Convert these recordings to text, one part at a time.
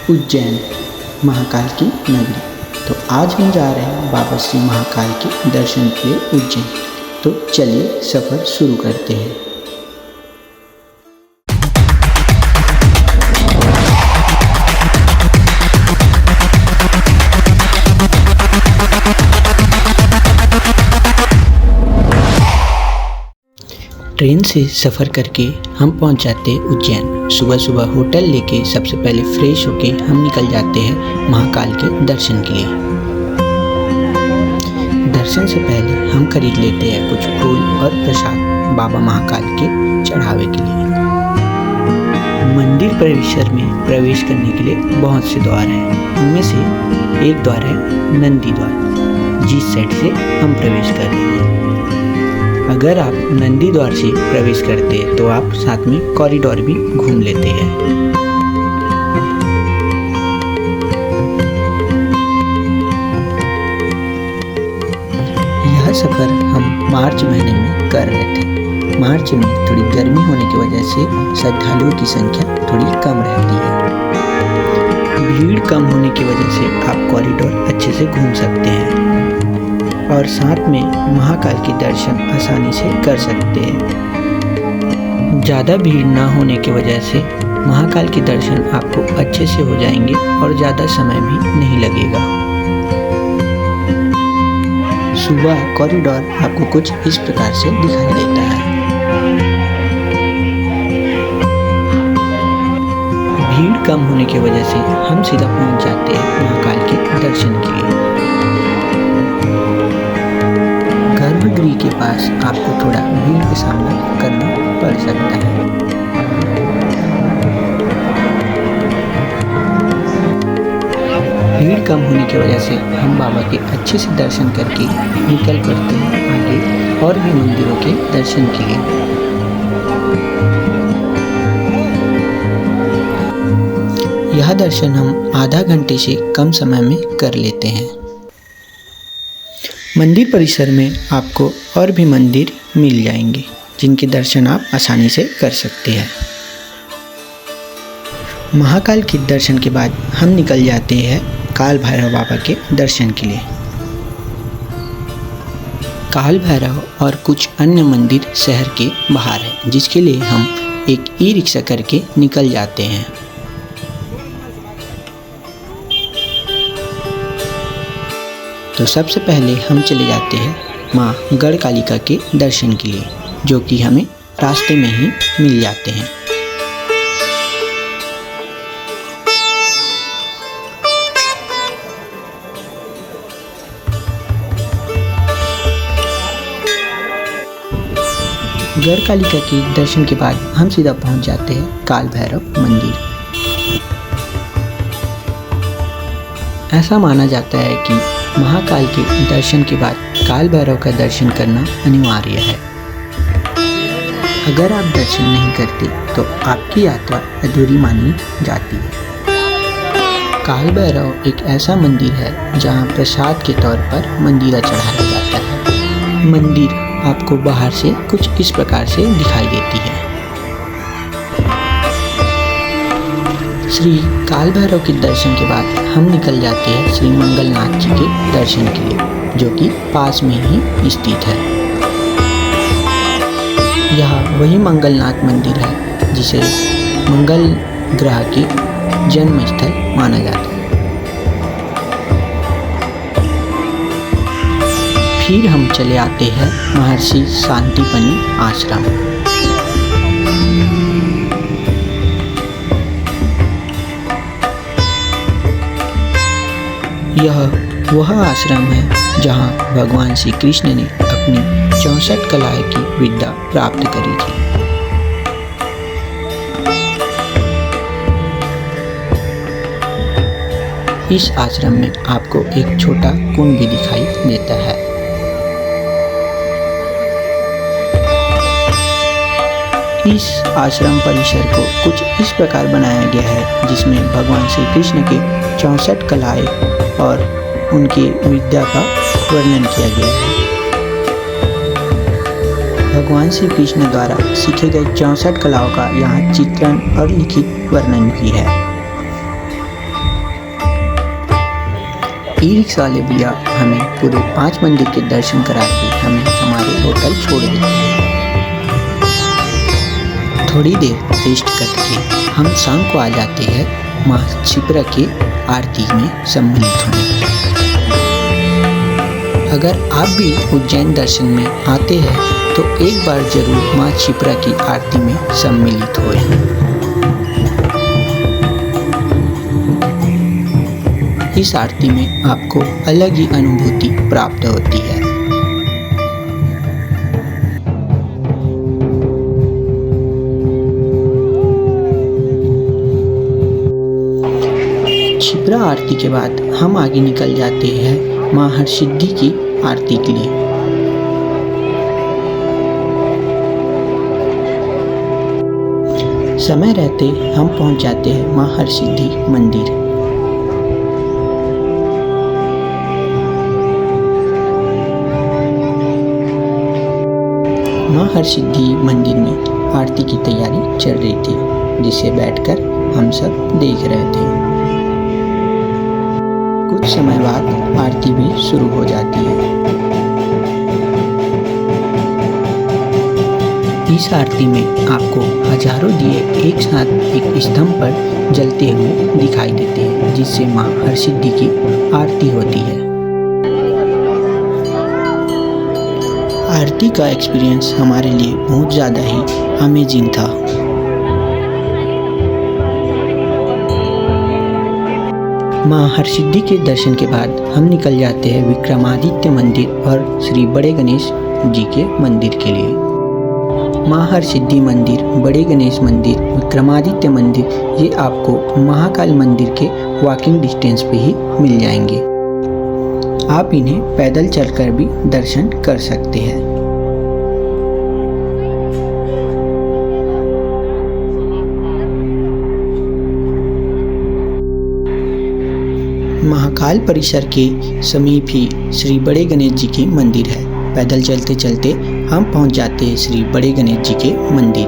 उज्जैन, महाकाल की नगरी। तो आज हम जा रहे हैं बाबा श्री महाकाल के दर्शन के लिए उज्जैन। तो चलिए सफ़र शुरू करते हैं। ट्रेन से सफ़र करके हम पहुंच जाते हैं उज्जैन। सुबह सुबह होटल लेके सबसे पहले फ्रेश होके हम निकल जाते हैं महाकाल के दर्शन के लिए। दर्शन से पहले हम खरीद लेते हैं कुछ फूल और प्रसाद बाबा महाकाल के चढ़ावे के लिए। मंदिर परिसर में प्रवेश करने के लिए बहुत से द्वार हैं। उनमें से एक द्वार है नंदी द्वार, जिस साइड से हम प्रवेश कर रहे हैं। अगर आप नंदी द्वार से प्रवेश करते हैं तो आप साथ में कॉरिडोर भी घूम लेते हैं। यह सफ़र हम मार्च महीने में कर रहे थे। मार्च में थोड़ी गर्मी होने की वजह से श्रद्धालुओं की संख्या थोड़ी कम रहती है। भीड़ कम होने की वजह से आप कॉरिडोर अच्छे से घूम सकते हैं और साथ में महाकाल के दर्शन आसानी से कर सकते हैं। ज़्यादा भीड़ ना होने की वजह से महाकाल के दर्शन आपको अच्छे से हो जाएंगे और ज़्यादा समय भी नहीं लगेगा। सुबह कॉरिडोर आपको कुछ इस प्रकार से दिखाई देता है। भीड़ कम होने की वजह से हम सीधा पहुंच जाते हैं महाकाल के दर्शन के लिए। गर्भगृह के पास आपको थोड़ा भीड़ का सामना करना पड़ सकता है। भीड़ कम होने की वजह से हम बाबा के अच्छे से दर्शन करके निकल पड़ते हैं आगे और भी मंदिरों के दर्शन के लिए। यह दर्शन हम आधा घंटे से कम समय में कर लेते हैं। मंदिर परिसर में आपको और भी मंदिर मिल जाएंगे जिनके दर्शन आप आसानी से कर सकते हैं। महाकाल के दर्शन के बाद हम निकल जाते हैं काल भैरव बाबा के दर्शन के लिए। काल भैरव और कुछ अन्य मंदिर शहर के बाहर है, जिसके लिए हम एक ई रिक्शा करके निकल जाते हैं। तो सबसे पहले हम चले जाते हैं माँ गढ़कालिका के दर्शन के लिए, जो कि हमें रास्ते में ही मिल जाते हैं। गढ़कालिका के दर्शन के बाद हम सीधा पहुंच जाते हैं काल भैरव मंदिर। ऐसा माना जाता है कि महाकाल के दर्शन के बाद काल भैरव का दर्शन करना अनिवार्य है। अगर आप दर्शन नहीं करते तो आपकी यात्रा अधूरी मानी जाती है। काल भैरव एक ऐसा मंदिर है जहां प्रसाद के तौर पर मंदिरा चढ़ाया जाता है। मंदिर आपको बाहर से कुछ इस प्रकार से दिखाई देती है। श्री काल भैरव के दर्शन के बाद हम निकल जाते हैं श्री मंगलनाथ जी के दर्शन के लिए, जो कि पास में ही स्थित है। यह वही मंगलनाथ मंदिर है जिसे मंगल ग्रह के जन्म स्थल माना जाता है। फिर हम चले आते हैं महर्षि शांतिपनी आश्रम। यह वह आश्रम है जहां भगवान श्री कृष्ण ने अपनी 64 कलाएं की विद्या प्राप्त करी थी। इस आश्रम में आपको एक छोटा कुंड भी दिखाई देता है। इस आश्रम परिसर को कुछ इस प्रकार बनाया गया है जिसमें भगवान श्री कृष्ण के 64 कलाएं और उनकी विद्या का वर्णन किया गया है। भगवान श्री कृष्ण द्वारा सीखे गए 64 कलाओं का यहाँ चित्रण और लिखित वर्णन भी है। ई रिक्शा वाले भैया हमें पूरे 5 मंदिर के दर्शन करा के हमें हमारे होटल छोड़ देते हैं। थोड़ी देर रेस्ट करके हम शाम को आ जाते हैं माँ क्षिप्रा की आरती में सम्मिलित होने। अगर आप भी उज्जैन दर्शन में आते हैं तो एक बार जरूर माँ क्षिप्रा की आरती में सम्मिलित होएं। इस आरती में आपको अलग ही अनुभूति प्राप्त होती है। क्षिप्रा आरती के बाद हम आगे निकल जाते हैं माँ हरसिद्धि की आरती के लिए। समय रहते हम पहुंच जाते हैं माँ हरसिद्धि मंदिर। माँ हरसिद्धि मंदिर में आरती की तैयारी चल रही थी, जिसे बैठकर हम सब देख रहे थे। कुछ समय बाद आरती भी शुरू हो जाती है। इस आरती में आपको हजारों दिए एक साथ एक स्तंभ पर जलते हुए दिखाई देते हैं, जिससे माँ हरसिद्धि की आरती होती है। आरती का एक्सपीरियंस हमारे लिए बहुत ज़्यादा ही अमेजिंग था। माँ हरसिद्धि के दर्शन के बाद हम निकल जाते हैं विक्रमादित्य मंदिर और श्री बड़े गणेश जी के मंदिर के लिए। माँ हरसिद्धि मंदिर, बड़े गणेश मंदिर, विक्रमादित्य मंदिर, ये आपको महाकाल मंदिर के वॉकिंग डिस्टेंस पे ही मिल जाएंगे। आप इन्हें पैदल चलकर भी दर्शन कर सकते हैं। महाकाल परिसर के समीप ही श्री बड़े गणेश जी की मंदिर है। पैदल चलते चलते हम पहुंच जाते हैं श्री बड़े गणेश जी के मंदिर।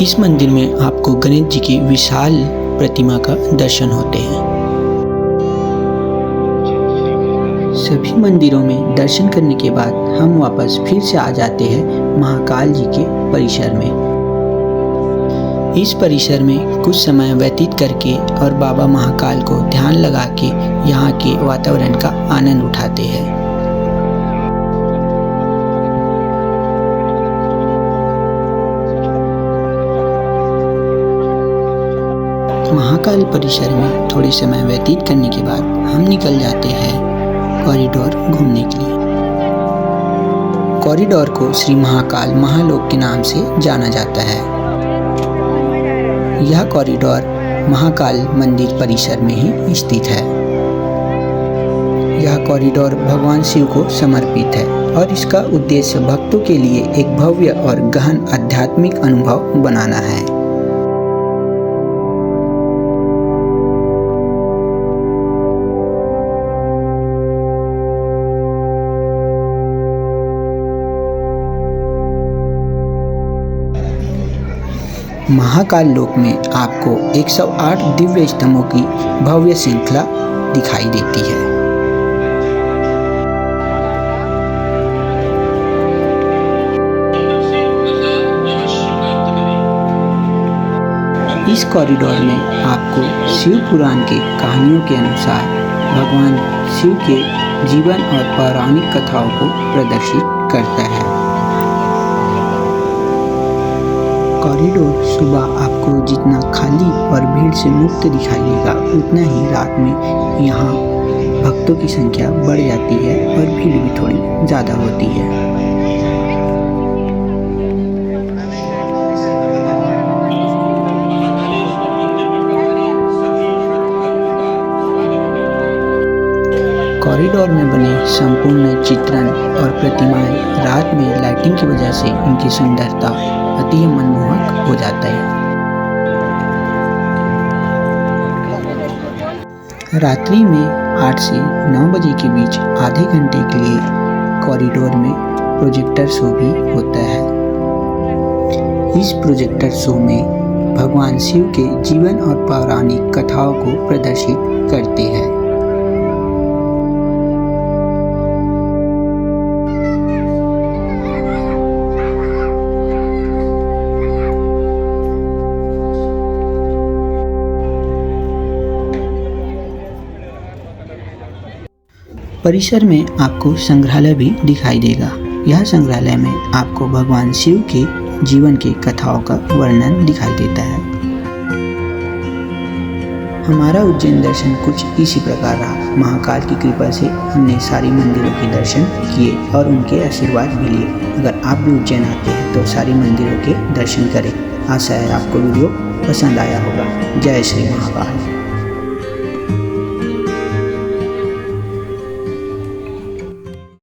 इस मंदिर में आपको गणेश जी की विशाल प्रतिमा का दर्शन होते हैं। सभी मंदिरों में दर्शन करने के बाद हम वापस फिर से आ जाते हैं महाकाल जी के परिसर में। इस परिसर में कुछ समय व्यतीत करके और बाबा महाकाल को ध्यान लगा के यहाँ के वातावरण का आनंद उठाते हैं। महाकाल परिसर में थोड़े समय व्यतीत करने के बाद हम निकल जाते हैं कॉरिडोर घूमने के लिए। कॉरिडोर को श्री महाकाल महालोक के नाम से जाना जाता है। यह कॉरिडोर महाकाल मंदिर परिसर में ही स्थित है। यह कॉरिडोर भगवान शिव को समर्पित है और इसका उद्देश्य भक्तों के लिए एक भव्य और गहन आध्यात्मिक अनुभव बनाना है। महाकाल लोक में आपको 108 दिव्य स्तंभों की भव्य श्रृंखला दिखाई देती है। इस कॉरिडोर में आपको शिव पुराण के कहानियों के अनुसार भगवान शिव के जीवन और पौराणिक कथाओं को प्रदर्शित करता है। कॉरिडोर सुबह आपको जितना खाली और भीड़ से मुक्त दिखाई देगा, उतना ही रात में यहाँ भक्तों की संख्या बढ़ जाती है और भीड़ भी थोड़ी ज़्यादा होती है। कॉरिडोर में बने संपूर्ण चित्रण और प्रतिमाएं रात में लाइटिंग की वजह से इनकी सुंदरता अति मनमोहक हो जाता है। रात्रि में 8 से 9 बजे के बीच आधे घंटे के लिए कॉरिडोर में प्रोजेक्टर शो भी होता है। इस प्रोजेक्टर शो में भगवान शिव के जीवन और पौराणिक कथाओं को प्रदर्शित करती है। परिसर में आपको संग्रहालय भी दिखाई देगा। यह संग्रहालय में आपको भगवान शिव के जीवन के कथाओं का वर्णन दिखाई देता है। हमारा उज्जैन दर्शन कुछ इसी प्रकार रहा। महाकाल की कृपा से हमने सारी मंदिरों के दर्शन किए और उनके आशीर्वाद भी लिए। अगर आप भी उज्जैन आते हैं तो सारी मंदिरों के दर्शन करें। आशा है आपको वीडियो पसंद आया होगा। जय श्री महाकाल।